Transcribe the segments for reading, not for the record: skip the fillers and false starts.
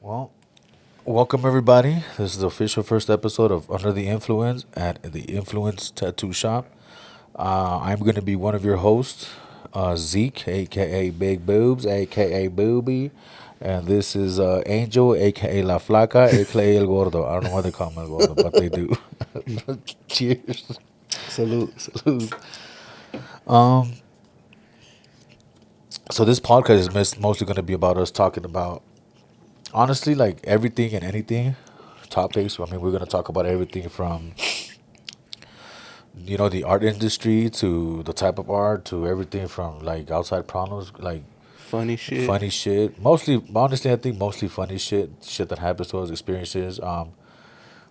Well, welcome everybody. This is the official first episode of Under the Influence at the Influence Tattoo Shop. I'm going to be one of your hosts, Zeke, aka Big Boobs, aka Booby, and this is Angel, aka La Flaca, aka El Gordo. I don't know why they call me El Gordo, but they do. Cheers. Salute. Salute. Um, so this podcast is mostly going to be about us talking about honestly like everything and anything topics. I mean, we're gonna talk about everything from the art industry to the type of art to everything from like outside problems, like Funny shit. funny shit. Mostly, honestly, I think mostly funny shit that happens to us, experiences.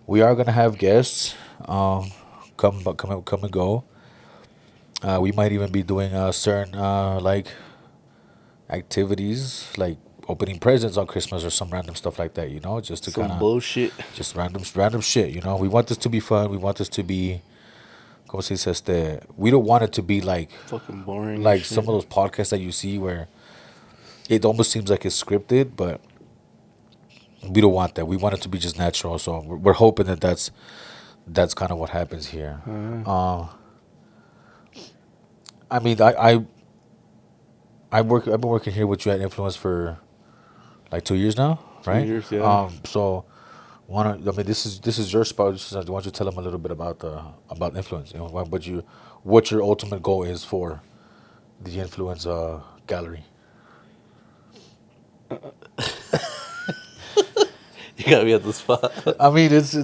We are gonna have guests, come and go. We might even be doing certain like activities, like opening presents on Christmas or some random stuff like that. Just to kind Some of bullshit. just random shit. We want this to be fun. We want this to be, como se dice we don't want it to be Fucking boring and like shit. some of those podcasts that you see where it almost seems like it's scripted, but we don't want that. We want it to be just natural. So we're hoping that that's kind of what happens here. Uh, I mean, I've been working here with you at Influence for like 2 years now, Two right? years, yeah. So I mean, this is your spot. Why don't you tell them a little bit about Influence? What your ultimate goal is for the Influence gallery. You got me at the spot. I mean, it's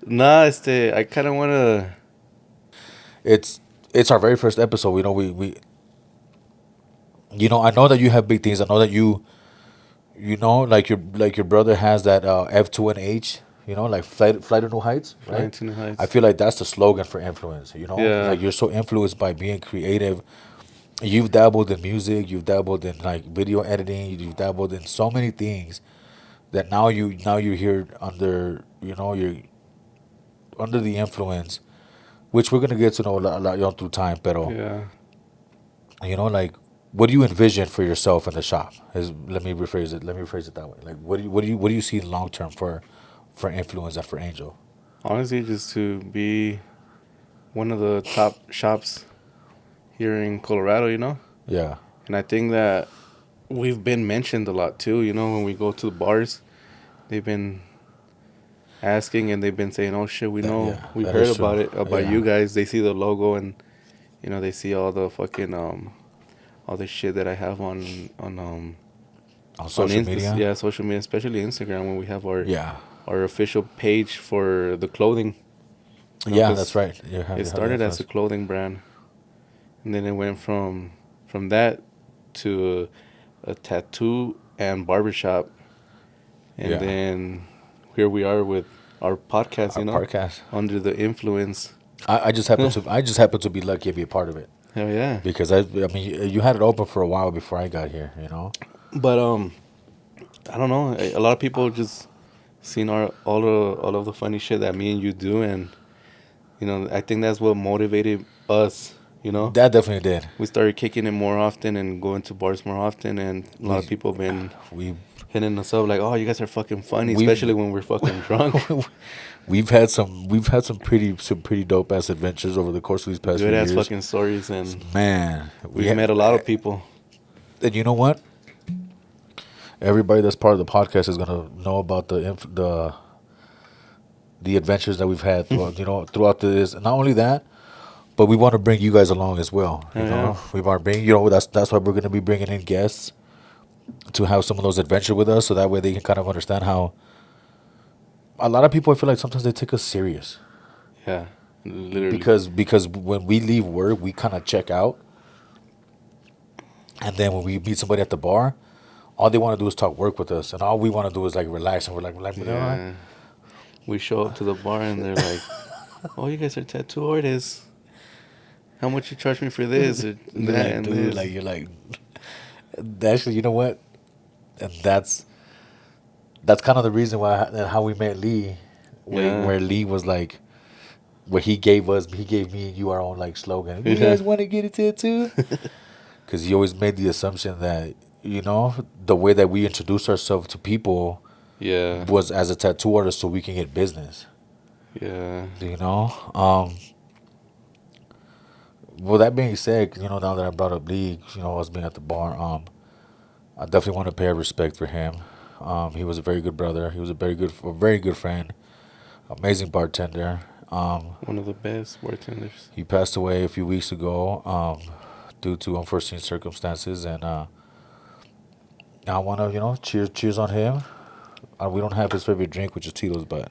Nah, I kind of want to. it's it's our very first episode. We I know that you have big things. I know that like your brother has that F2 and H. Like flight of New Heights, Flying right? to New I Heights. feel like that's the slogan for Influence. Yeah. Like you're so influenced by being creative. You've dabbled in music. You've dabbled in like video editing. You've dabbled in so many things that now you're here you're under the influence, which we're gonna get to know a lot through time. Pero Yeah. like, what do you envision for yourself in the shop? Let me rephrase it. Let me rephrase it that way. Like, what do you see long term for influence and for Angel? Honestly, just to be one of the top shops here in Colorado, Yeah, And I think that we've been mentioned a lot too, when we go to the bars. They've been asking and they've been saying, "Oh shit, we know, yeah, we've that heard is true. about it, about Yeah, you guys." They see the logo and they see all the fucking all the shit that I have on on social media. yeah, social media, especially Instagram when we have Yeah, our official page for the clothing. yeah, that's Because right. it You have the started as a influence. clothing brand, and then it went from that to a tattoo and barbershop, and Yeah, then here we are with our podcast. our podcast. Under the influence. I just happen to be lucky to be a part of it Hell yeah! because I mean you had it open for a while before I got here. But I don't know. A lot of people just seen all of the funny shit that me and you do, and I think that's what motivated us. That definitely did. We started kicking it more often and going to bars more often, and a lot of We people have been we hitting us up like, "Oh, you guys are fucking funny," we've especially when we're fucking drunk. we've had some pretty dope ass adventures over the course of these past few Good ass years. fucking stories, and Man, we've met a lot of people. and you know what? Everybody that's part of the podcast is gonna know about the adventures that we've had throughout this. And not only that, but we want to bring you guys along as well. Oh yeah, We want to bring that's why we're gonna be bringing in guests to have some of those adventures with us, so that way they can kind of understand how a lot of people, I feel like sometimes they take us serious yeah, literally. because when we leave work we kind of check out, and then when we meet somebody at the bar, all they want to do is talk work with us, and all we want to do is like relax, and we're like, you know what? Yeah, we show up to the bar and they're like, "Oh, you guys are tattoo artists. How much you charge me for this or And they're that like, and dude, this?" like you're like, actually, you know what? And that's kind of the reason why and how we met Lee, Yeah, where Lee was like, where he gave me and you our own like slogan. You yeah, guys want to get a tattoo? Because he always made the assumption that you know, the way that we introduce ourselves to people Yeah. was as a tattoo artist so we can get business. Yeah. You know, well, that being said, you know, now that I brought up League, you know, us being at the bar, I definitely want to pay respect for him. He was a very good brother. He was a very good friend, amazing bartender. One of the best bartenders. He passed away a few weeks ago, due to unforeseen circumstances, and I want to, you know, cheers on him. We don't have his favorite drink, which is Tito's, but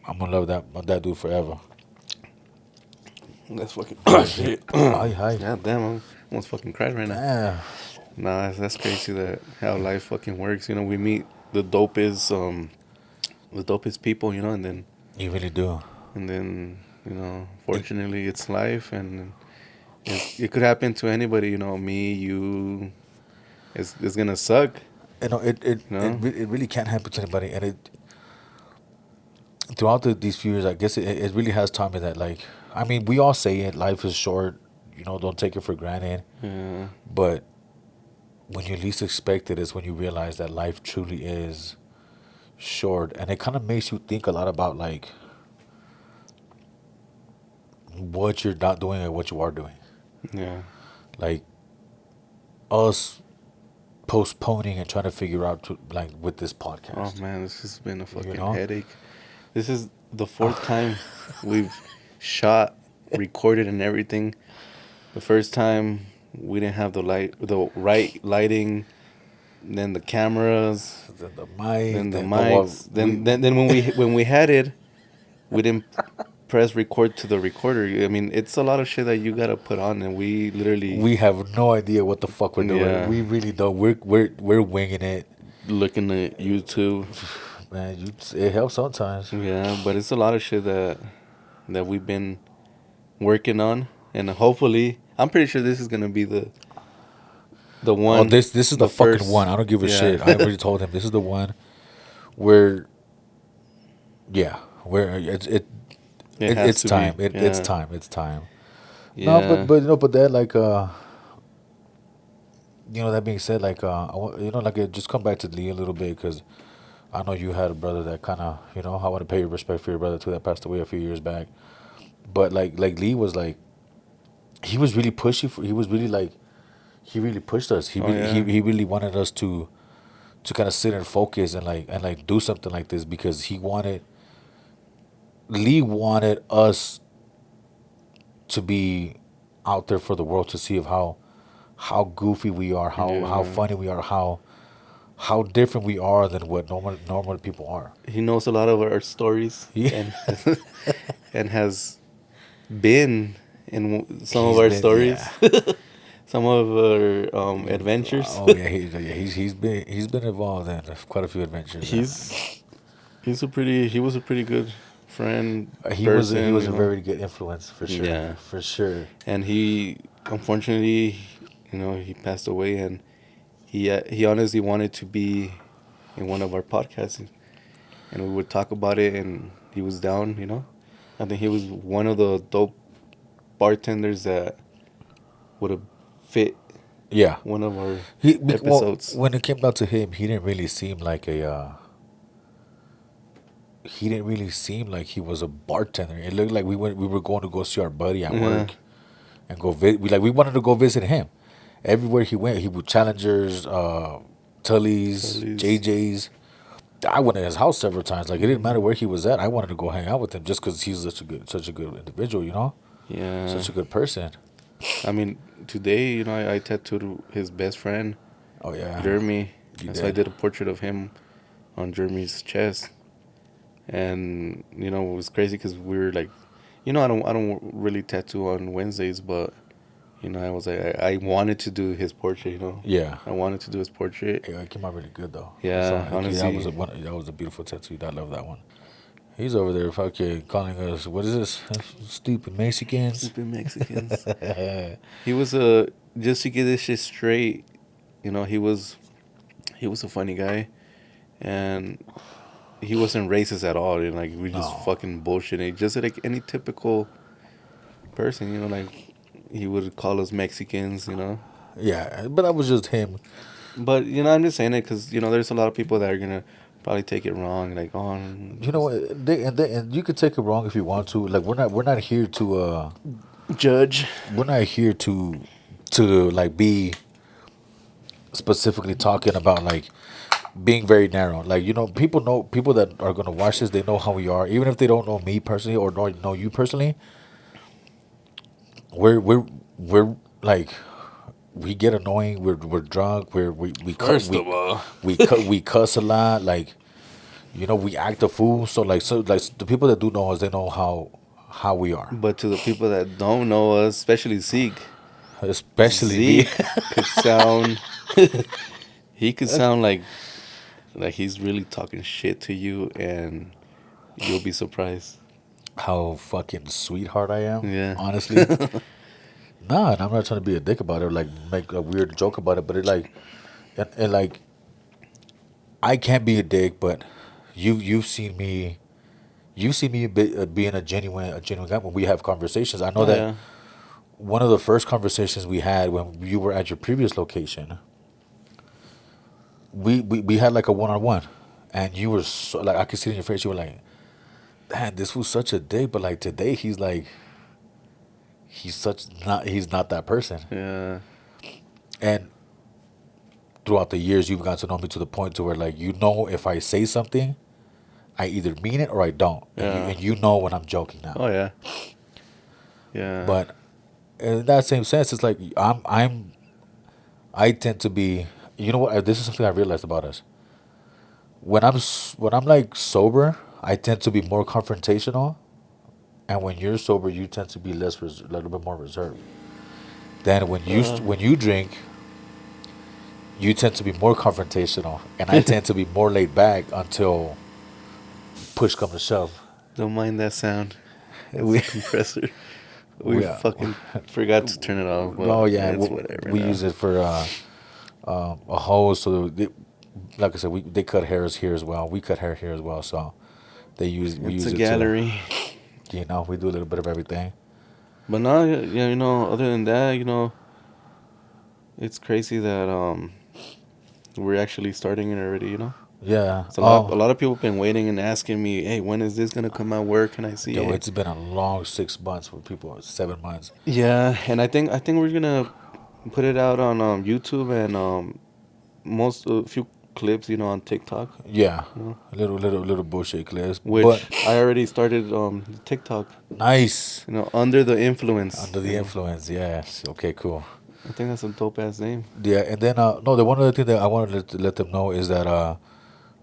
I'm gonna love that dude forever. That's fucking Yeah. shit. Hi, hi. God damn, I'm almost fucking cried right now. Damn. Nah, that's crazy that how life fucking works. You know, we meet the dopest people, you know, You really do. and then you know, It, fortunately, it's life, and it could happen to anybody. You know, me, you. It's gonna suck. you know, You know. it really can't happen to anybody, and it throughout these few years, I guess it really has taught me that, like, I mean, we all say it, life is short, you know, don't take it for granted. Yeah. But when you least expect it is when you realize that life truly is short. And it kind of makes you think a lot about, like, what you're not doing and what you are doing. Yeah. Like, us postponing and trying to figure out, like, with this Oh podcast, man, this has been a you fucking know? headache. This is the fourth time we've shot, recorded, and everything. The first time we didn't have the right lighting, then the cameras, The mic, then the the what mics, then when we had it, we didn't press record to the recorder. I mean, it's a lot of shit that you gotta put on, and we literally, we have no idea what the fuck we're doing. yeah, We really don't. We're winging it, looking at YouTube. man. It helps sometimes. Yeah, but it's a lot of shit that we've been working on, and hopefully, I'm pretty sure this is gonna be the Oh, one, this is the the fucking first. one. I don't give a Yeah, shit. I already told him this is the one where, yeah, where it has it's to be. time. It's Yeah, time. It's time. No, yeah, but you know, but that, like, you know, that being said, like, you know, like, just come back to Lee a little bit, because I know you had a brother that kind of, you know, I want to pay your respect for your brother too, that passed away a few years back. But like Lee was like, he was really pushy for. He was really like, he really pushed us. oh yeah. He really wanted us to kind of sit and focus and like do something like this, because Lee wanted us to be out there for the world to see of how goofy we are, how Yeah, funny we are, how different we are than what normal people are. he knows a lot of our stories, Yeah. and and has been in some of He's our been, stories, yeah. some of our adventures. Oh yeah, he's been involved in quite a few adventures. he's he was a pretty good friend, He person, was you a know. very good influence for sure, Yeah, for sure. and he, unfortunately, he passed away, and he honestly wanted to be in one of our podcasts, and we would talk about it, and he was down. I think he was one of the dope bartenders that would have fit Yeah, one of our well, episodes. when it came down to him, he didn't really seem like he didn't really seem like he was a bartender. It looked like we were going to go see our buddy at Yeah, work and go we wanted to go visit him. Everywhere he went, he would Challengers, Tully's, Tully's. JJ's. I went to his house several times. Like, it didn't matter where he was at. I wanted to go hang out with him just because he's such a good individual. You know, Yeah, such a good person. I mean, today, I tattooed his best friend, Oh yeah, Jeremy. you And so I did. did a portrait of him on Jeremy's chest. And, it was crazy because we were like, I don't really tattoo on Wednesdays, but, I was like, I wanted to do his portrait, Yeah, I wanted to do his portrait. yeah, it came out really good though. I saw Yeah, that was honestly, that was a beautiful tattoo. I love that one. He's over there fucking calling us, what is this? Stupid Mexicans. stupid Mexicans. He was just to get this shit straight, he was a funny guy, and he wasn't racist at all. And like we just No. fucking bullshitting, just like any typical person. Like he would call us Mexicans. Yeah, but that was just him. But I'm just saying it because there's a lot of people that are gonna probably take it wrong, like, oh, You know what? And you could take it wrong if you want to. Like we're not here to judge. we're not here to like be specifically talking about like being very narrow. Like people that are gonna watch this. They know how we are, even if they don't know me personally or don't know you personally. We're like we get annoying. We're drunk. We cut First of all, we cuss a lot. Like we act a fool. So the people that do know us, they know how we are. but to the people that don't know us, especially Zeke, Especially me. Zeke could sound he could sound like he's really talking shit to you, and you'll be surprised. How fucking sweetheart I am. Yeah. Honestly, nah, and I'm not trying to be a dick about it or like make a weird joke about it, but it like and like I can't be a dick, but you've seen me. You see me being a genuine guy when we have conversations. I know Oh that yeah. one of the first conversations we had when you were at your previous location, we had like a one on one, and you were so, like I could see it in your face. You were like, "Man, this was such a dick," but like today he's not that person. Yeah. And throughout the years, you've gotten to know me to the point to where like if I say something, I either mean it or I don't, and you Yeah. and you know when I'm joking now. Oh yeah. Yeah. But in that same sense, it's like I tend to be. You know what? This is something I realized about us. When I'm like sober, I tend to be more confrontational, and when you're sober, you tend to be a little bit more reserved. Then Uh, when you drink, you tend to be more confrontational, and I tend to be more laid back until push comes to shove. don't mind that sound. That's We a compressor. We we fucking forgot to turn it off, but oh yeah, it's whatever we now. use it for a hose. So like I said, they cut hairs here as well. We cut hair here as well. So we It's use a it to gallery. we do a little bit of everything. But now, yeah, other than that, it's crazy that we're actually starting it already. Yeah. It's a lot of people have been waiting and asking me, "Hey, when is this gonna come out? Where can I see Yo, it?" it's been a long 6 months for people. 7 months. Yeah, and I think we're gonna put it out on YouTube and most a few clips, on TikTok. Yeah, You know, little bullshit clips, but which I already started TikTok. nice. Under the influence. Under the influence, yes. Okay, cool. I think that's a dope ass name. Yeah, and then no, the one other thing that I wanted to let them know is that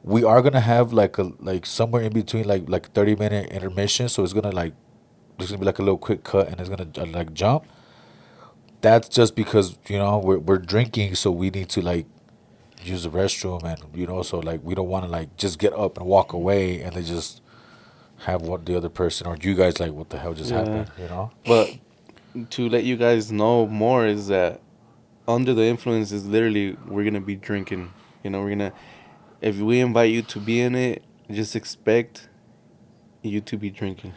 we are gonna have like somewhere in between like 30-minute intermission, so it's gonna like there's gonna be like a little quick cut, and it's gonna like jump. That's just because we're drinking, so we need to like use the restroom, and so like we don't want to like just get up and walk away, and they just have what the other person or you guys like what the hell just Yeah, happened. but to let you guys know more is that under the influence is literally we're gonna be drinking. We're gonna if we invite you to be in it, just expect you to be drinking.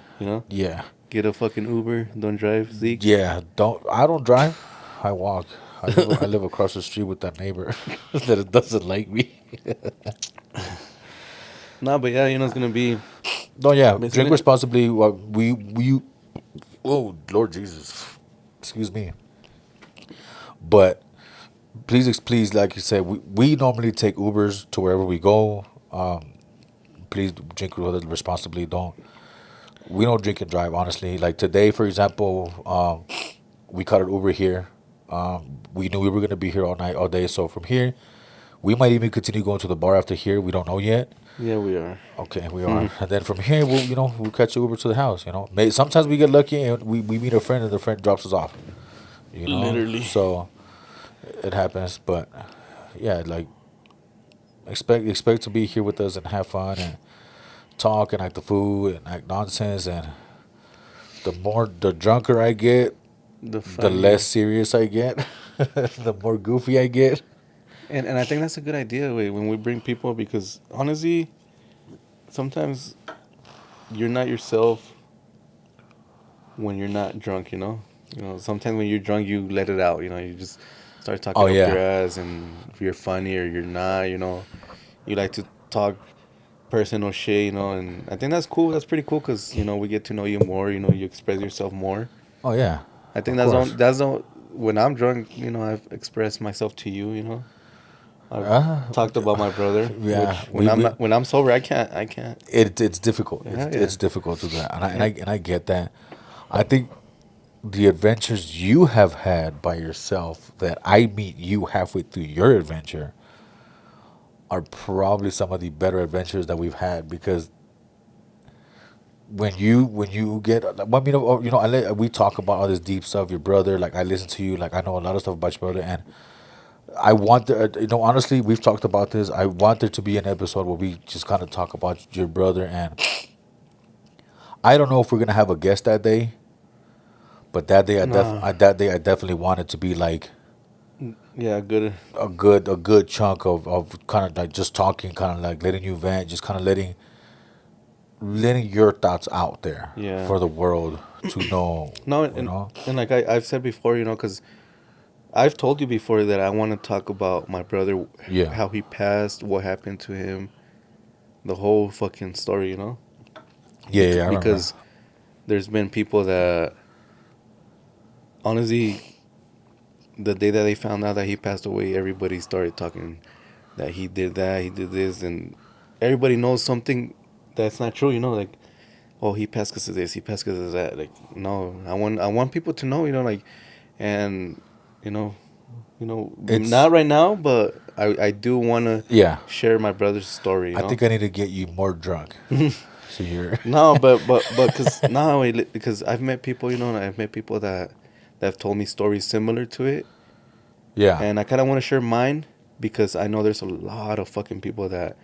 Yeah. Get a fucking Uber. Don't drive, Zeke. Yeah, I don't drive. I walk. I live across the street with that neighbor that doesn't like me. Nah, but yeah, it's gonna be No, yeah, drink basically. responsibly. We oh Lord Jesus, excuse me. But please, like you said, we normally take Ubers to wherever we go. Please drink responsibly. We don't drink and drive, honestly. Like today, for example, we caught an Uber here. We knew we were gonna be here all night, all day. So from here, we might even continue going to the bar after here. We don't know yet. Yeah, we are. Okay, we are. And then from here, we'll catch an Uber to the house. Sometimes we get lucky and we meet a friend and the friend drops us off. Literally. So it happens. But yeah, like expect to be here with us and have fun and talk and act the fool and act nonsense. And the drunker I get, The the less funny. serious I get, the more goofy I get. And I think that's a good idea, when we bring people, because honestly, sometimes you're not yourself when you're not drunk. Sometimes when you're drunk, you let it out. You just start Oh talking up your yeah. ass, and if you're funny or you're not, you like to talk personal shit, and I think that's cool. That's pretty cool because we get to know you more. You express yourself more. Oh yeah. I think Of course. that's the when I'm drunk, I've expressed myself to you. I've Uh, talked about my brother, yeah. which We when I'm sober, I can't. it's difficult. Yeah, yeah, It's difficult to do that, and I and I yeah. and I get that. I think the adventures you have had by yourself that I meet you halfway through your adventure are probably some of the better adventures that we've had because when you get well, we talk about all this deep stuff your brother like I listen to you like I know a lot of stuff about your brother and I want honestly we've talked about this. I want there to be an episode where we just kind of talk about your brother and I don't know if we're gonna have a guest that day, but Nah, that day I definitely want it to be like yeah, good. a good chunk of kind of like just talking, kind of like letting you vent, just kind of letting your thoughts out there Yeah. for the world to know. No, You know? and like I've said before, because I've told you before that I want to talk about my brother, Yeah. how he passed, what happened to him, the whole fucking story, Yeah, yeah, I remember. Because there's been people that honestly, the day that they found out that he passed away, everybody started talking that he did this, and everybody knows something that's not true, like, oh, he passed because of this, he passed because of that. Like, no, I want people to know, like, and you know, It's not right now, but I do want to yeah. share my brother's story, I think I need to get you more drunk. So you're No, but because no, because I've met people, and I've met people that have told me stories similar to it, yeah. and I kind of want to share mine because I know there's a lot of fucking people that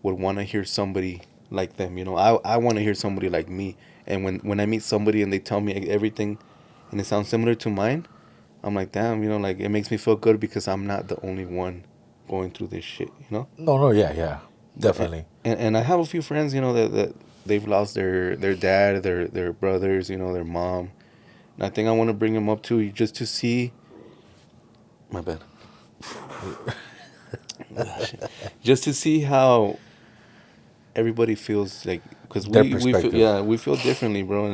would want to hear somebody like them. I want to hear somebody like me, and when I meet somebody and they tell me everything, and it sounds similar to mine, I'm like, damn, like it makes me feel good because I'm not the only one going through this shit. No, no, yeah, yeah. But Definitely. and I have a few friends, that they've lost their dad, their brothers, their mom. And I think I want to bring them up too, just to see. My bad. Just to see how everybody feels like, because Their we feel, perspective. yeah, we feel differently, bro.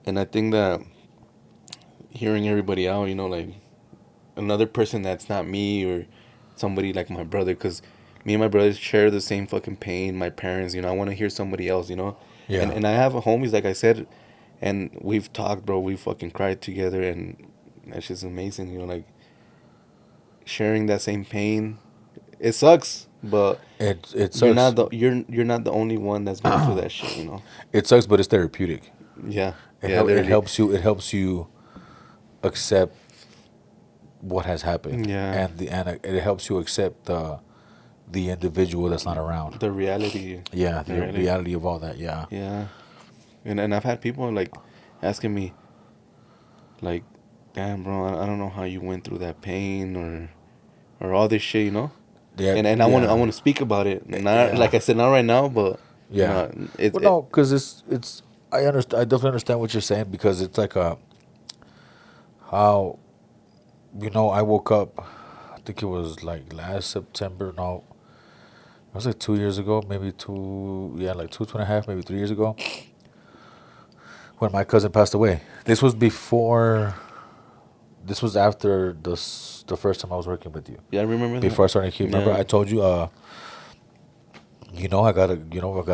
And I think that hearing everybody out, like another person that's not me or somebody like my brother, because me and my brothers share the same fucking pain. My parents, I want to hear somebody else, and Yeah. and I have a homies like I said, and we've talked, bro. We fucking cried together, and that's just amazing, like sharing that same pain. It sucks, but It sucks. you're not the only one that's going through that shit. It sucks, but it's therapeutic. Yeah, It yeah, help it literally. helps you it helps you accept what has happened Yeah, and it helps you accept the individual that's not around. the reality, Yeah, the the reality. reality of all that. Yeah. Yeah, and I've had people like asking me, like, damn, bro, I don't know how you went through that pain or all this shit. Yeah. And I Yeah. want to speak about it. Not like Yeah. I said, not right now, but Yeah. Well, it no, because it's I understand. I definitely understand what you're saying because it's like how I woke up. I think it was like last September. No, it was like 2 years ago, maybe two. Yeah, like two and a half, maybe 3 years ago, when my cousin passed away. This was before. This was after the first time I was working with you. yeah, I remember that. Before I started here, remember Yeah, I told you, I got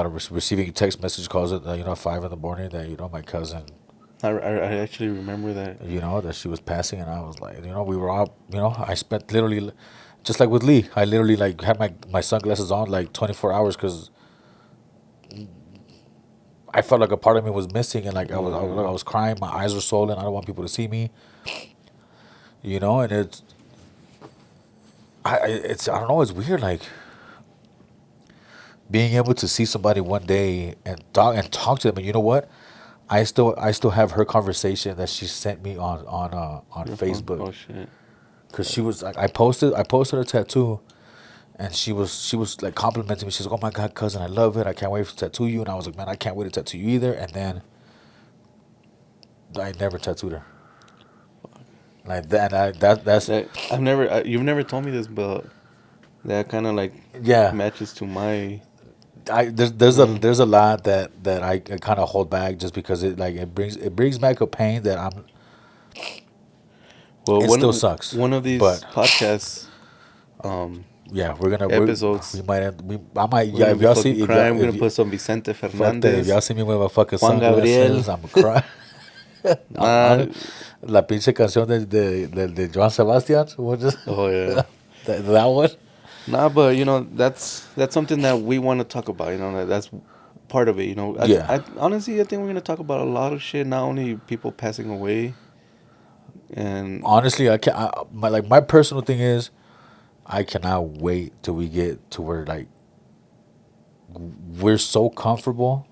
a receiving text message calls at 5 in the morning that my cousin, I actually remember that. that she was passing, and I was like, we were all, I spent literally, just like with Lee, I literally like had my sunglasses on like 24 hours because I felt like a part of me was missing, and like I Yeah, was crying, my eyes were swollen, I don't want people to see me, and I don't know, it's weird, like being able to see somebody one day and talk to them, and you know what? I still have her conversation that she sent me on your phone. Facebook Oh shit. because she was like I posted her tattoo and she was like complimenting me. She's like, "Oh my god, cousin, I love it. I can't wait to tattoo you." And I was like, "Man, I can't wait to tattoo you either." And then I never tattooed her. Like that. That's That you've never told me this, but that kind of like yeah. matches to my. Uh, There's a lot that I kind of hold back just because it brings back a pain that I'm. well, It still sucks, one of but these podcasts yeah, we episodes, might I might we're yeah gonna if be y'all fucking see crying. We're gonna if you put some Vicente fuck that if Fernandez, y'all see me with my fucking Juan Gabriel. sunglasses I'm gonna cry. Nah. La pinche canción de Joan Sebastian, what is Oh yeah. that one? Nah, but that's something that we want to talk about. That's part of it. Yeah. I honestly I think we're gonna talk about a lot of shit. Not only people passing away, and Honestly, I can't. My personal thing is, I cannot wait till we get to where like we're so comfortable.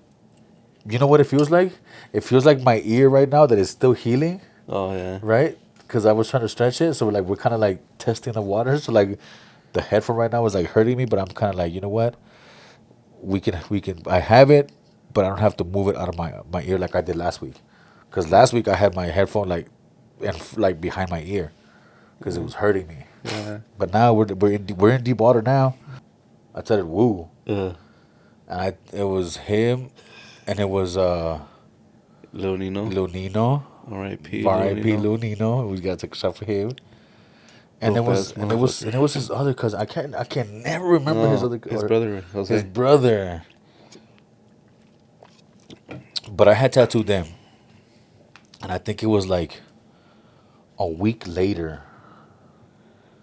You know what it feels like? It feels like my ear right now that is still healing, oh yeah, right? Because I was trying to stretch it, so we're kind of like testing the water. So like, the headphone right now is like hurting me, but I'm kind of like, you know what? We can. I have it, but I don't have to move it out of my ear like I did last week. Because last week I had my headphone like behind my ear, because it yeah, was hurting me. yeah, But now we're in deep water now. I started woo, yeah. and it was him, and it was Lil Nino, Lil Nino, R.I.P. Lil R.I.P. Nino, Lil Nino. We gotta take a shot for him. dope ass And it was motherfucker. his other cousin. I can never remember his No, other his or brother his Jose. brother. But I had tattooed them, and I think it was like a week later.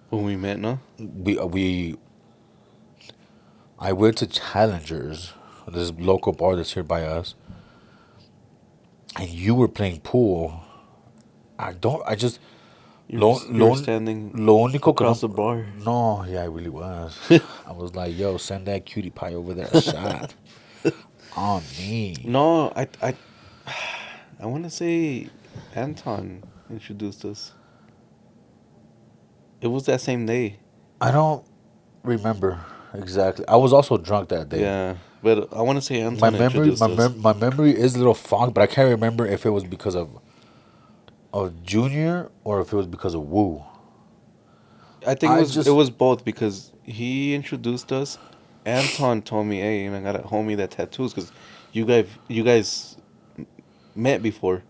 When we met, no? We I went to Challengers, this local bar that's here by us, and you were playing pool. I don't. I just You were standing lo único que across no. the bar. No, yeah, I really was. I was like, yo, send that cutie pie over there a shot on me. No, I want to say Anton introduced us. It was that same day. I don't remember exactly. I was also drunk that day. Yeah, but I want to say Anton introduced us. My memory is a little fogged, but I can't remember if it was because of Junior or if it was because of Woo. I think I it just was both because he introduced us. Anton told me, "Hey, I got a homie that tattoos because you guys met before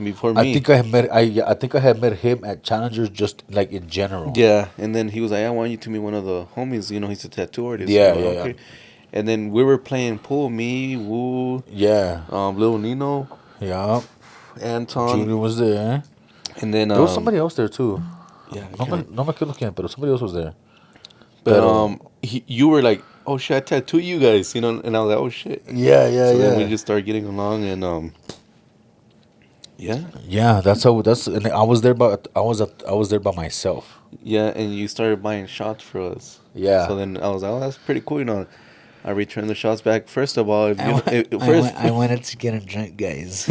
I me." think I had met I think I had met him at Challengers just like in general. Yeah, and then he was like, "I want you to meet one of the homies. He's a tattoo artist." Yeah, Like, yeah, yeah, okay. And then we were playing pool. Me, Woo, yeah, Lil Nino, yeah. Anton, Junior was there. and then There was somebody else there too. yeah, I can't. No me quedo quién, pero somebody else was there. But Pero you were like, "Oh shit, I tattoo you guys," and I was like, "Oh shit." yeah, yeah, So then we yeah. just started getting along, and yeah, Yeah, that's and I was there by myself. yeah, and you started buying shots for us. Yeah. So then I was like, "Oh, that's pretty cool." I returned the shots back. First of all, if you know, first I wanted to get a drink, guys.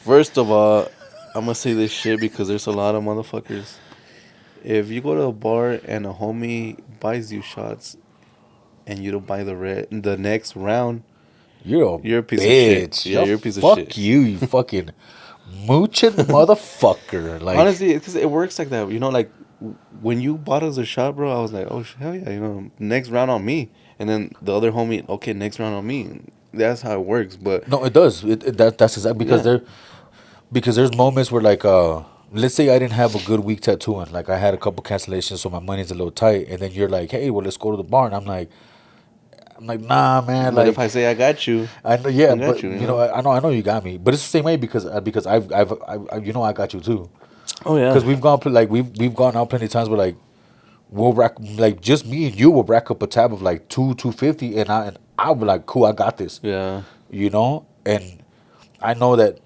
first of all, I'm gonna say this shit because there's a lot of motherfuckers. If you go to a bar and a homie buys you shots and you don't buy the next round, You're a you're a piece of shit. bitch. Yeah, Yo, you're a piece of shit. fuck you, you fucking mooching motherfucker. Like, Honestly, because it works like that. Like when you bought us a shot, bro, I was like, oh, hell yeah, next round on me. And then the other homie, okay, next round on me. That's how it works. But no, it does. That's exactly yeah, because there's moments where let's say I didn't have a good week tattooing. Like I had a couple cancellations, so my money's a little tight. And then you're like, hey, well, let's go to the bar. And I'm like, nah, man. but if I Like, say I got you, I know, yeah, I got but you, I know you got me. But it's the same way because I got you too. Oh, yeah. Because we've gone out plenty of times where like we'll rack like just me and you will rack up a tab of like 250, and I'll be like, cool, I got this, Yeah. and I know that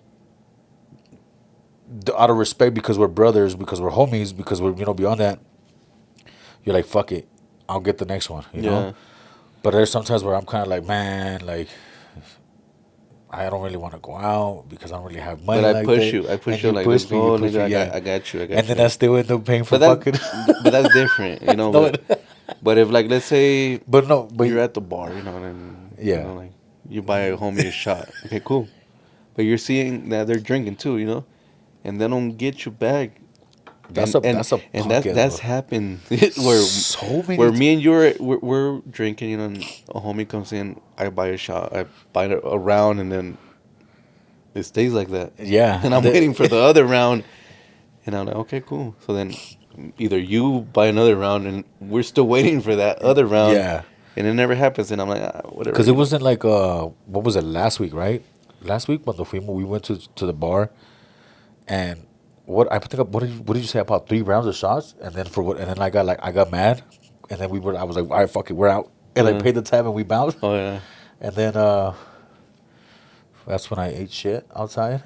out of respect, because we're brothers, because we're homies, because we're beyond that, you're like, fuck it, I'll get the next one. Yeah. But there's sometimes where I'm kind of like, man, like I don't really want to go out because I don't really have But money like that. I And push you you like, let's push me, you go, push nigga. me, yeah. I got you. I And got then I you. still end up paying for But that's, fucking. but that's different, No, But if like, let's say but no, but you're at the bar, and yeah, like you buy a homie a shot. Okay, cool. But you're seeing that they're drinking too, and they don't get you back. That's And a and that's a and punk ass, that's bro. happened So many. where me and we're drinking, and a homie comes in, I buy a shot, I buy a round, and then it stays like that. Yeah, And I'm waiting for the other round, and I'm like, okay, cool. So then either you buy another round, and we're still waiting for that other round, yeah. and it never happens. And I'm like, ah, whatever, Because it wasn't like what was it last week, right? Last week when the fuimos, we went to the bar, and what did you say about 3 rounds of shots, and then for what, and then I got mad, and then I was like, all right, fuck it, we're out, and I Yeah. paid the tab and we bounced, Oh yeah. and then that's when I ate shit outside,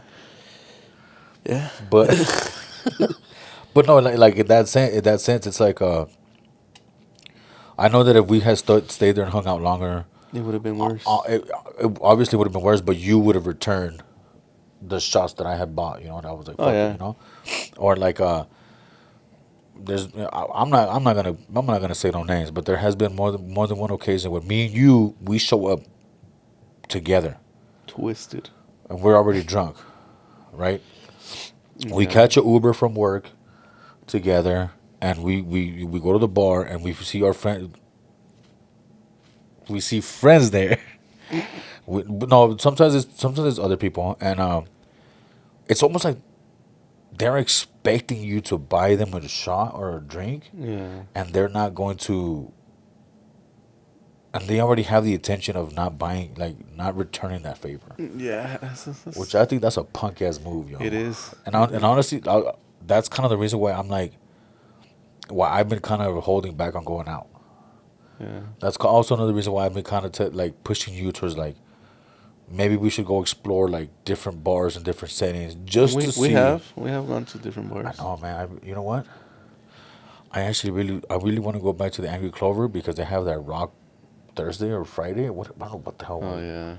Yeah. but but no, like in that sense, it's like I know that if we had stayed there and hung out longer, It would have been worse. it obviously would have been worse, but you would have returned the shots that I had bought, and I was like, Oh fuck it, yeah. or like there's I'm not gonna say no names, but there has been more than one occasion where me and you we show up together Twisted. and we're already drunk, right? We Yeah. catch a Uber from work together, and we go to the bar and we see our friend, we see friends there. But no, sometimes it's other people, and it's almost like they're expecting you to buy them a shot or a drink, Yeah. and they're not going to, and they already have the intention of not buying, like not returning that favor, Yeah. which I think that's a punk ass move, It yo. is. And honestly, that's kind of the reason why I'm like, why I've been kind of holding back on going out. Yeah. That's also another reason why I've been kind of like pushing you towards like maybe we should go explore like different bars and different settings just We to we see. have we have gone to different I bars. know, man. You know what? I really want to go back to the Angry Clover because they have that Rock Thursday or Friday. What I don't know what the hell Oh was. yeah.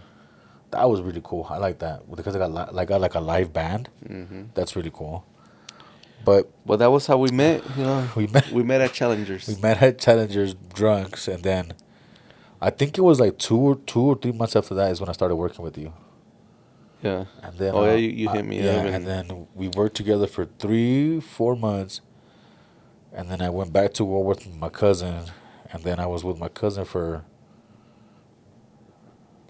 That was really cool. I like that because I got like a live band. Hmm. That's really cool. But Well, that was how we met. we met We met at we Challengers. met at Challengers drunks, and then I think it was like 2 or 3 months after that is when I started working with you. Yeah. And then Oh yeah, you hit me yeah, up and and then we worked together for 3 4 months, and then I went back to war with my cousin, and then I was with my cousin for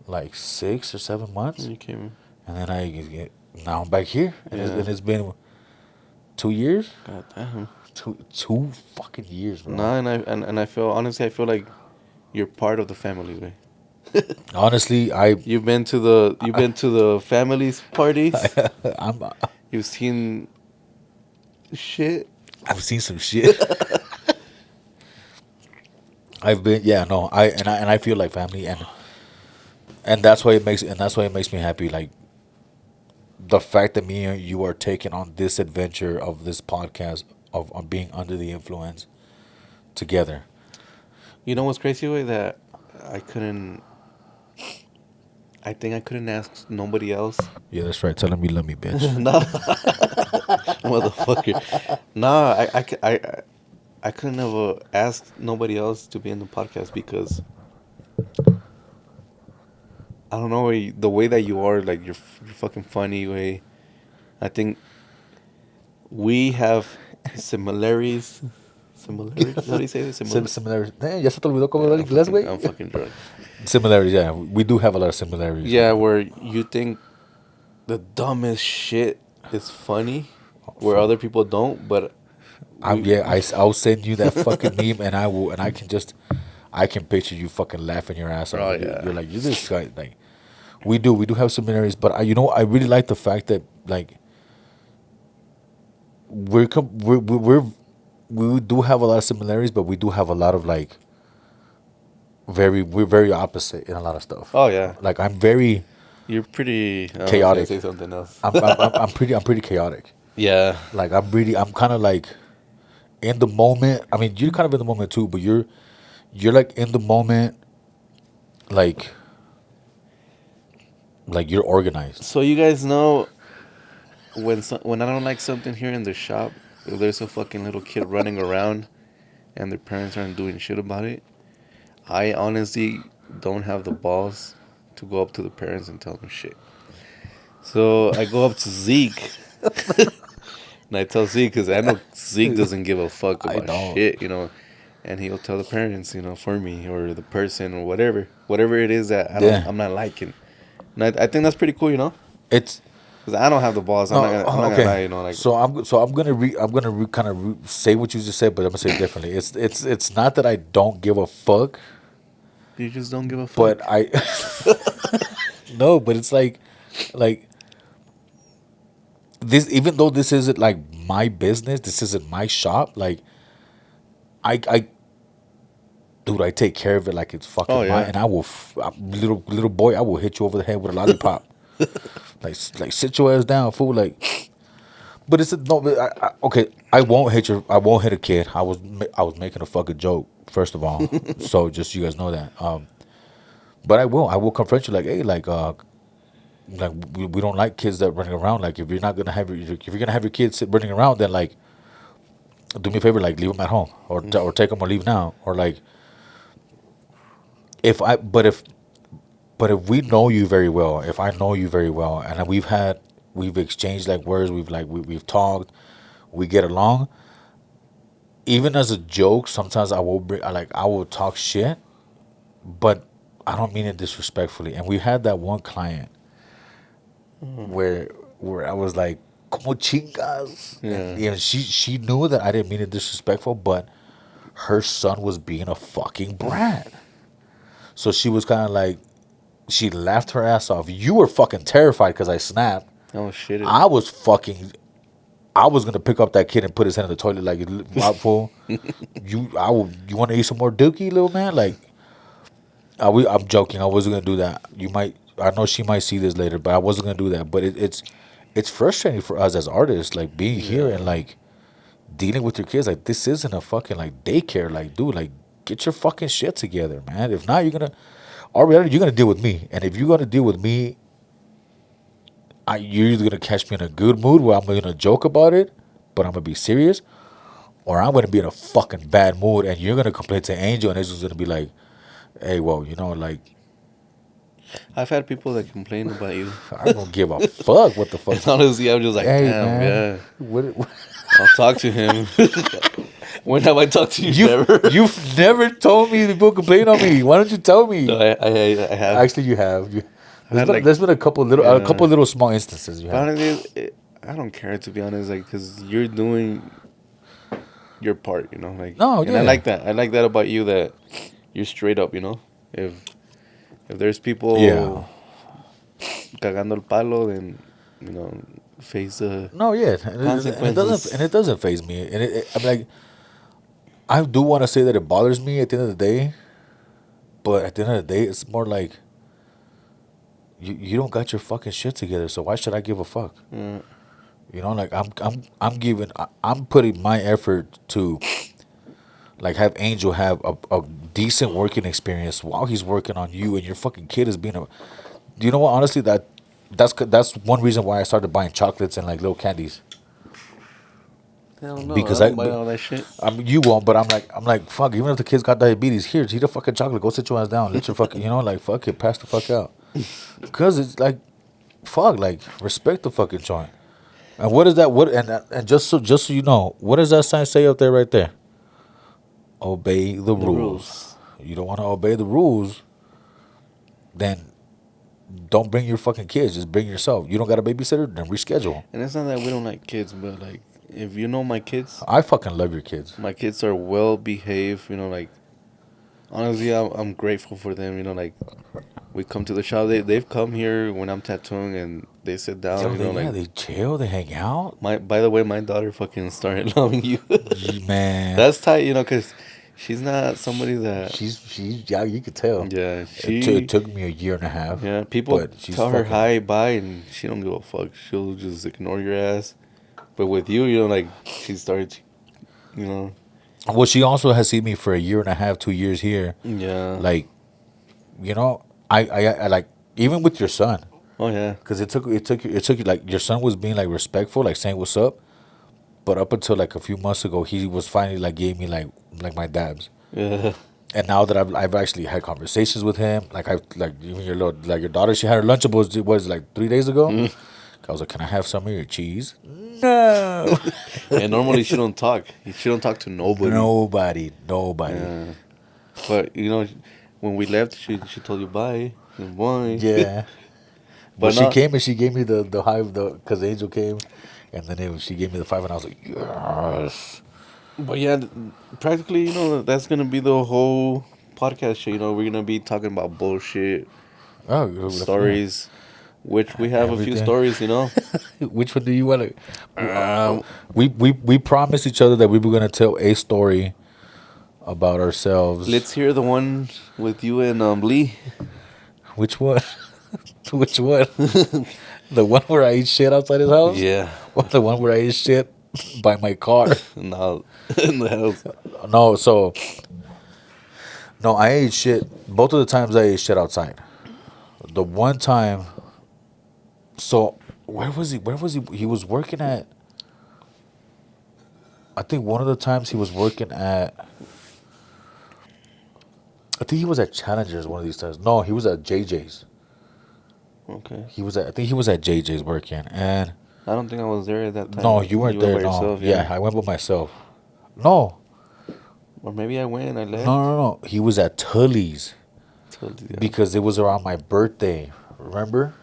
like 6 or 7 months, you came. and then now I'm back here, Yeah. and it's been 2 years, God damn. two fucking years, bro. Nah, and I feel honestly, I feel like you're part of the family, man. Honestly, You've been to the families parties. I'm You've seen shit. I've seen some shit. I've been yeah no and I feel like family, and that's why it makes me happy, like the fact that me and you are taking on this adventure of this podcast of on being under the influence together. You know what's crazy way that I couldn't. I think I couldn't ask nobody else. Yeah, that's right. Telling me love me, bitch. Nah, motherfucker. Nah, I couldn't have asked nobody else to be in the podcast because I don't know the way that you are, like you're fucking funny way. I think we have similarities. Similarities? How do you say this? Similarities. Ya se te olvidó cómo hablar inglés, güey. I'm fucking drunk. Similarities, yeah. We do have a lot of similarities. Yeah, where you think the dumbest shit is funny, where other people don't, but we. I'll send you that fucking meme, and I can picture you fucking laughing your ass Oh off. yeah. You're like, you're this guy. Like, we do have similarities, but I really like the fact that like we do have a lot of similarities, but we do have a lot of like we're very opposite in a lot of stuff. Oh yeah. Like I'm very You're pretty. I was gonna chaotic. say something else. I'm pretty chaotic. Yeah. Like I'm kind of like in the moment. I mean, you're kind of in the moment too, but you're like in the moment, like you're organized. So you guys know when I don't like something here in the shop, if there's a fucking little kid running around and their parents aren't doing shit about it, I honestly don't have the balls to go up to the parents and tell them shit. So I go up to Zeke And I tell Zeke because I know Zeke doesn't give a fuck I about don't. shit, you know. And he'll tell the parents, you know, for me or the person or whatever it is that Yeah. I'm not liking. And I think that's pretty cool, you know, It's because I don't have the balls. no I'm not gonna okay. lie, you know, like So I'm gonna kind of say what you just said, but I'm gonna say it differently. It's not that I don't give a fuck, you just don't give a but fuck. I no, but it's like this. Even though this isn't like my business, this isn't my shop. Like I dude, I take care of it like it's Oh fucking mine, yeah, and I will little boy, I will hit you over the head with a lollipop. Like sit your ass down, fool. Like, but it's a, no. But okay, I won't hit a kid. I was making a fucking joke first of all, so just so you guys know that. But I will confront you like, hey, like we don't like kids that running around. Like if you're not gonna have if you're gonna have your kids running around, then like do me a favor, like leave them at home or take them or leave now or like if I but if we know you very well, if I know you very well, and we've exchanged like words, we've talked, we get along. Even as a joke, sometimes I will talk shit, but I don't mean it disrespectfully. And we had that one client where I was like, "Como chingas," and yeah. you know she knew that I didn't mean it disrespectful, but her son was being a fucking brat. So she was kind of like, she laughed her ass off. You were fucking terrified because I snapped. Oh shit. I was fucking. I was gonna pick up that kid and put his head in the toilet like, "What fool? You want to eat some more dookie, little man?" Like, I'm joking. I wasn't gonna do that. You might. I know she might see this later, but I wasn't gonna do that. But it's frustrating for us as artists, like being here and Yeah. like dealing with your kids. Like this isn't a fucking like daycare. Like, dude, like get your fucking shit together, man. If not, you're gonna deal with me. And if you're gonna deal with me, you're either gonna catch me in a good mood where I'm gonna joke about it, but I'm gonna be serious, or I'm gonna be in a fucking bad mood and you're gonna complain to Angel and it's just gonna be like, hey, well, like I've had people that complain about you, I don't give a fuck what the fuck. and honestly, I'm just like, Hey damn, man, yeah. what I'll talk to him. When have I talked to you? you Never. you've never told me people complain on me. Why don't you tell No, me? I have. Actually, you have. I had like, There's been a yeah. couple little small instances you But have. honestly, I don't care to be honest, like, cause you're doing your part, you know, like, No, and I yeah, like that. I like that about you that you're straight up, you know. If if there's yeah. people cagando el palo, then you know, face the No, yeah, and consequences. it doesn't phase me. And I'm like, I do want to say that it bothers me at the end of the day, but at the end of the day, it's more like you don't got your fucking shit together, so why should I give a fuck? Yeah. Like I'm putting my effort to like have Angel have a decent working experience while he's working on you, and your fucking kid is being a. You know what? Honestly, that's one reason why I started buying chocolates and like little candies Hell no, I because don't buy all that shit. you won't, but I'm like fuck. Even if the kid's got diabetes, here, eat a fucking chocolate. Go sit your ass down. Let your fucking like fuck it, pass the fuck out. Cause it's like fuck, like respect the fucking joint. And what is that? What and just so you know, what does that sign say up there right there? Obey the The rules. rules. You don't want to obey the rules, then don't bring your fucking kids. Just bring yourself. You don't got a babysitter, then reschedule. And it's not that we don't like kids, but like if you know I fucking love your kids. my kids are well behaved. You know, like honestly, I'm grateful for them. You know, like we come to the shop. They've come here when I'm tattooing, and they sit down. Yo, You know, like they chill, they hang out. my. By the way, my daughter fucking started loving you. Man, That's tight. You know, cause she's not somebody that. she's yeah, you could tell. Yeah, It she. took me a year and a half, Yeah, people but she's tell her fucking. hi, bye, and she don't give a fuck. She'll just ignore your ass. But with you know, like she started, you know. Well, she also has seen me for a year and a half, 2 years here. Yeah. Like, I like even with your son, Oh yeah. because it took you like your son was being like respectful, like saying what's up, but up until like a few months ago, he was finally like gave me like my dabs. Yeah. And now that I've actually had conversations with him, like I like even your daughter, she had her Lunchables was like 3 days ago. I was like, can I have some of your cheese? No. And normally she don't talk. She don't talk to nobody. Nobody. But when we left, she told you bye and bye. Yeah. But But she not. came and she gave me the hive, because Angel came, and then she gave me the five, and I was like, yes. But yeah, practically, that's gonna be the whole podcast show. We're gonna be talking about bullshit Oh, yeah. stories, which we have a few Everything. stories. Which one do you want to? Um, We promised each other that we were gonna tell a story about ourselves. let's hear the one with you and Lee. Which one? Which one? The one where I eat shit outside his house, Yeah. or the one where I eat shit by my car? No, in the house. No, so no, I ate shit. Both of the times I ate shit outside. The one time, so where was he? Where was he? He was working at. I think one of the times he was working at. I think he was at Challengers one of these times. No, he was at JJ's. Okay. He was at. I think he was at JJ's working, and I don't think I was there at that time. no, you weren't You went there. by No, yourself, yeah, yeah. I went by myself. No, Or maybe I went and I no, left. no, no. He was at Tully's Yeah. because it was around my birthday. Remember?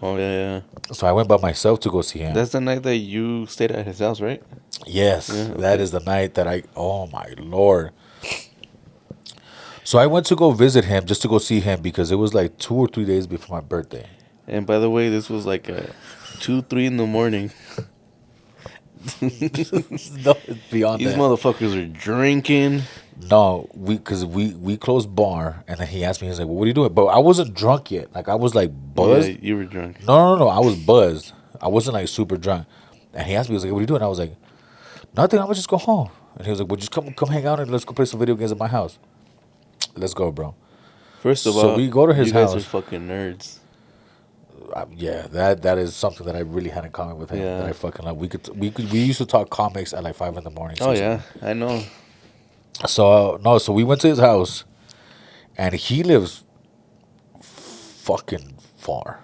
Oh yeah, yeah. So I went by myself to go see him. That's the night that you stayed at his house, right? Yes, Yeah, that okay. is the night that I. Oh my lord! So I went to go visit him just to go see him because it was like 2 or 3 days before my birthday. And by the way, this was like 2, 3 in the morning. No, it's beyond These that. motherfuckers are drinking. No, because we closed bar, and then he asked me, he's like, well, "What are you doing?" But I wasn't drunk yet. Like I was like buzzed. Yeah, you were drunk. No, no, no, I was buzzed. I wasn't like super drunk. And he asked me, he was like, "What are you doing?" I was like, "Nothing. I'm gonna just go home." And he was like, "Well, just come hang out and let's go play some video games at my house." Let's go, bro. First of So all, we go to his you guys are house. fucking nerds. Yeah, that is something that I really had in common with him. That Yeah. I fucking like. We used to talk comics at like 5 in the morning. Oh 6 in the yeah, I know. So no, so we went to his house, and he lives fucking far.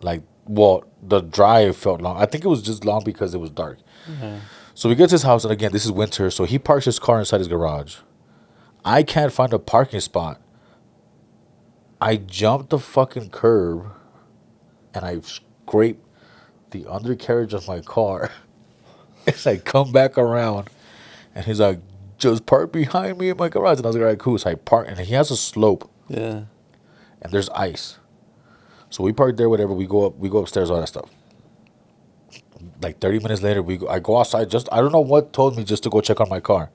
Like, well, the drive felt long. I think it was just long because it was dark. So we get to his house, and again, this is winter, so he parks his car inside his garage. I can't find a parking spot. I jump the fucking curb, and I scrape the undercarriage of my car. As I come back around, and he's like, "Just park behind me in my garage." And I was like, "All right, cool." So I park, and he has a slope, Yeah. and there's ice. So we park there, whatever. We go upstairs, all that stuff. Like 30 minutes later, I go outside. Just I don't know what told me just to go check on my car.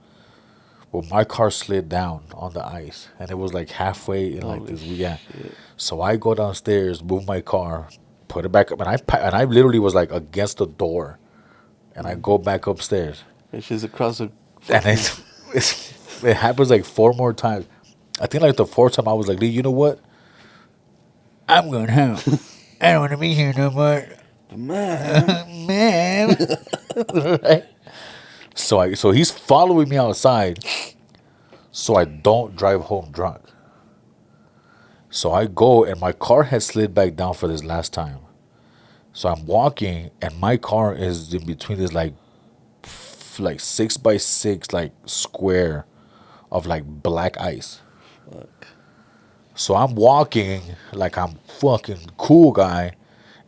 Well, my car slid down on the ice, and it was like halfway in like Holy this. Yeah. shit. So I go downstairs, move my car, put it back up, and I literally was like against the door, and I go back upstairs, It's just across the and fucking. it happens like 4 more times. I think like the fourth time I was like, "Lee, you know what? I'm going home. I don't want to be here no more, Man. man." Right? So he's following me outside, so I don't drive home drunk. So I go, and my car has slid back down for this last time. So I'm walking, and my car is in between this like 6x6 like square of like black ice. Fuck. So I'm walking like I'm fucking cool guy,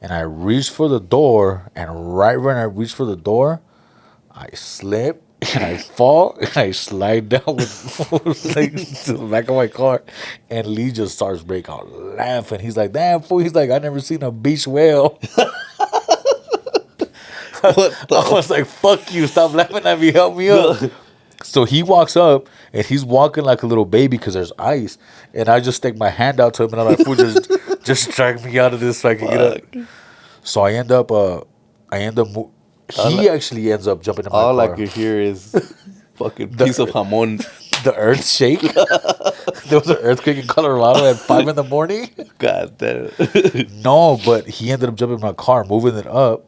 and I reach for the door, and right when I reach for the door, I slip and I fall and I slide down with like to the back of my car, and Lee just starts breaking out laughing. He's like, "Damn fool!" He's like, "I never seen a beach whale." What I was like, "Fuck you! Stop laughing at me! Help me up!" So he walks up, and he's walking like a little baby because there's ice, and I just stick my hand out to him, and I'm like, "Fool, just drag me out of this so I can get up." Fuck. So I end up he actually ends up jumping in my All I car. could hear is fucking piece of jamon. The earth shake. There was an earthquake in Colorado at 5 in the morning. God damn. No, but he ended up jumping in my car, moving it up,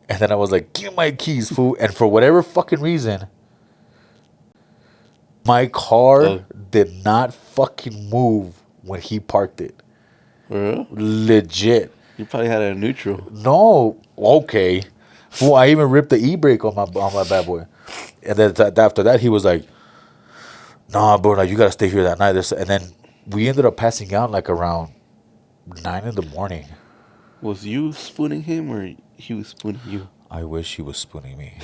and then I was like, "Give me my keys, fool!" And for whatever fucking reason, my car Oh. did not fucking move when he parked it. For real? Legit. You probably had a neutral. No, okay. Fool, I even ripped the e-brake on my bad boy. And then after that, he was like, "Nah, bro, like, you gotta stay here that night." And then we ended up passing out like around 9 in the morning. Was you spooning him or he was spooning you? I wish he was spooning me.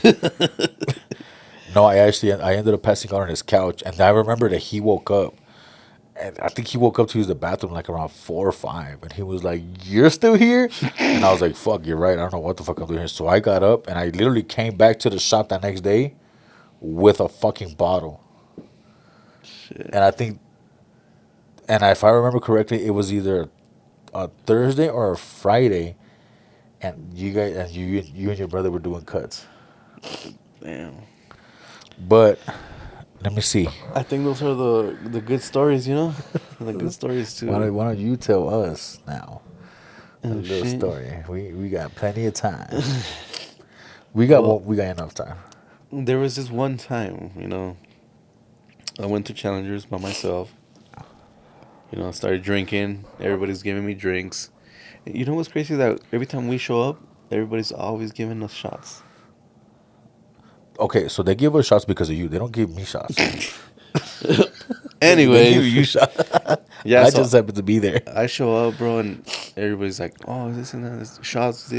No, I ended up passing out on his couch, and I remember that he woke up, and I think he woke up to use the bathroom like around 4 or 5, and he was like, "You're still here?" And I was like, "Fuck, you're right. I don't know what the fuck I'm doing here." So I got up and I literally came back to the shop that next day with a fucking bottle, Shit. and I think, and if I remember correctly, it was either a Thursday or a Friday, and you and your brother were doing cuts. Damn. But let me see. I think those are the good stories, you know? The good stories too. Why don't you tell us now a Oh little shit. story? We got plenty of time. Well, We got enough time. there was this one time, you know, I went to Challengers by myself. You know, I started drinking. Everybody's giving me drinks. You know what's crazy? That every time we show up, everybody's always giving us shots. Okay, so they give us shots because of you. They don't give me shots. They give Anyways, you shots. yeah, I so just happen to be there. I show up, bro, and everybody's like, "Oh, this and that, this shots,"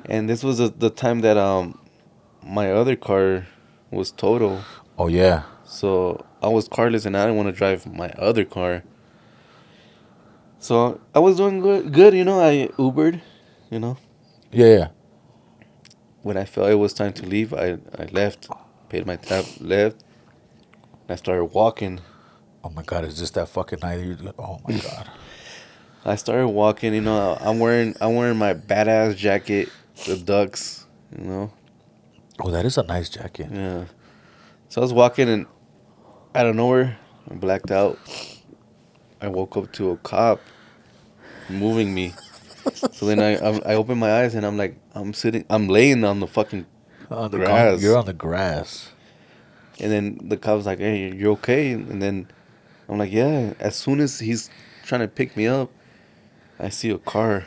and this was the time that my other car was total, Oh yeah, so I was carless and I didn't want to drive my other car. So I was doing good, you know. I Ubered, you know. yeah. When I felt it was time to leave, I left, paid my tab, left, and I started walking. Oh my god, is this that fucking night? Oh my god. I started walking, you know. I'm wearing my badass jacket, the ducks, you know. Oh, that is a nice jacket. Yeah. So I was walking and out of nowhere, I blacked out. I woke up to a cop moving me. So then I opened my eyes and I'm laying on the fucking You're grass. on the grass. And then the cop's like, "Hey, you okay?" And then I'm like, "Yeah." As soon as he's trying to pick me up, I see a car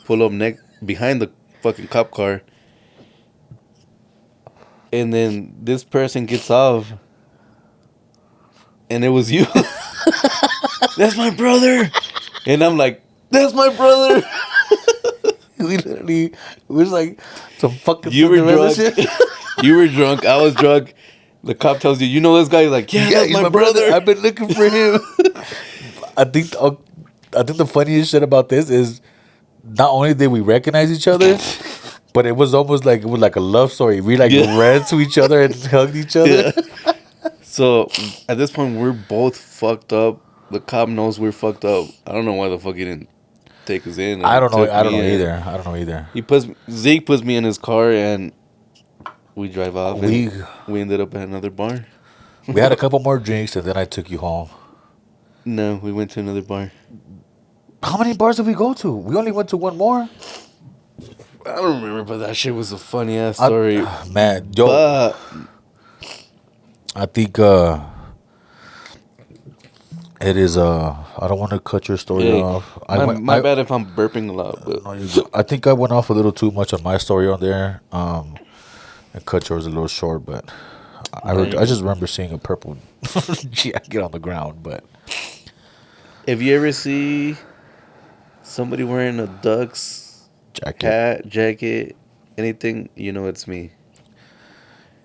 pull up neck behind the fucking cop car. And then this person gets off, and it was you. That's my brother. And I'm like, "That's my brother." We literally, it was like some fucking You were Cinderella drunk. shit. You were drunk. I was drunk. The cop tells you, "You know this guy?" You're like, "Yeah, Yeah, that's he's my brother." I've been looking for him. I think I think the funniest shit about this is not only did we recognize each other, but it was like a love story. We like Yeah. ran to each other and hugged each other. Yeah. So at this point, we're both fucked up. The cop knows we're fucked up. I don't know why the fuck he didn't take us in. I Or don't know. took I don't me know in. either. I don't know either. Zeke puts me in his car and we drive off We and we ended up at another bar. we had a couple more drinks and then I took you home. No, we went to another bar. How many bars did we go to? We only went to one more. I don't remember, but that shit was a funny ass story. Man, yo, But I think it is. I don't want to cut your story hey, off. my bad if I'm burping a lot, but No, you're good. I think I went off a little too much on my story on there. And cut yours a little short, but No, you're I just good. remember seeing a purple jacket on the ground. But If you ever see somebody wearing a Ducks jacket. hat, jacket, anything, you know it's me.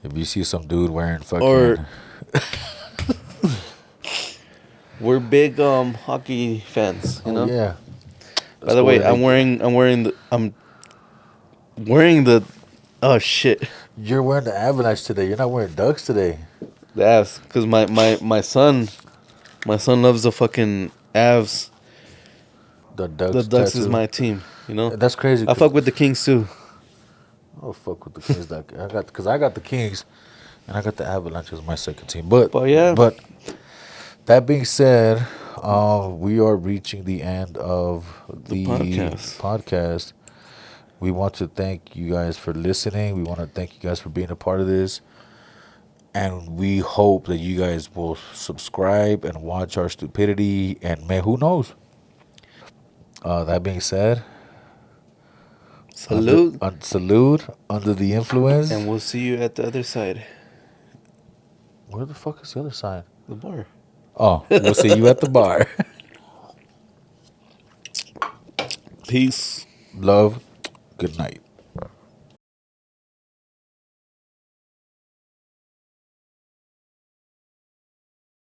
If you see some dude wearing Or fucking, we're big hockey fans, you oh know. yeah. By Let's the go way, ahead and- I'm wearing the oh shit. You're wearing the Avalanche today. You're not wearing Ducks today. The Avs, cause my son loves the fucking Avs. The The Ducks Ducks is tattoo. my team, you know. That's crazy. I fuck with the Kings too. Oh fuck with the Kings. Like I got the Kings, and I got the Avalanche as my second team. But But yeah, but that being said, we are reaching the end of the the podcast. podcast. We want to thank you guys for listening. We want to thank you guys for being a part of this. And we hope that you guys will subscribe and watch our stupidity. And man, who knows? That being said, Salute. Salute under the influence. And we'll see you at the other side. Where the fuck is the other side? The bar. Oh, we'll see you at the bar. Peace. Love. Good night.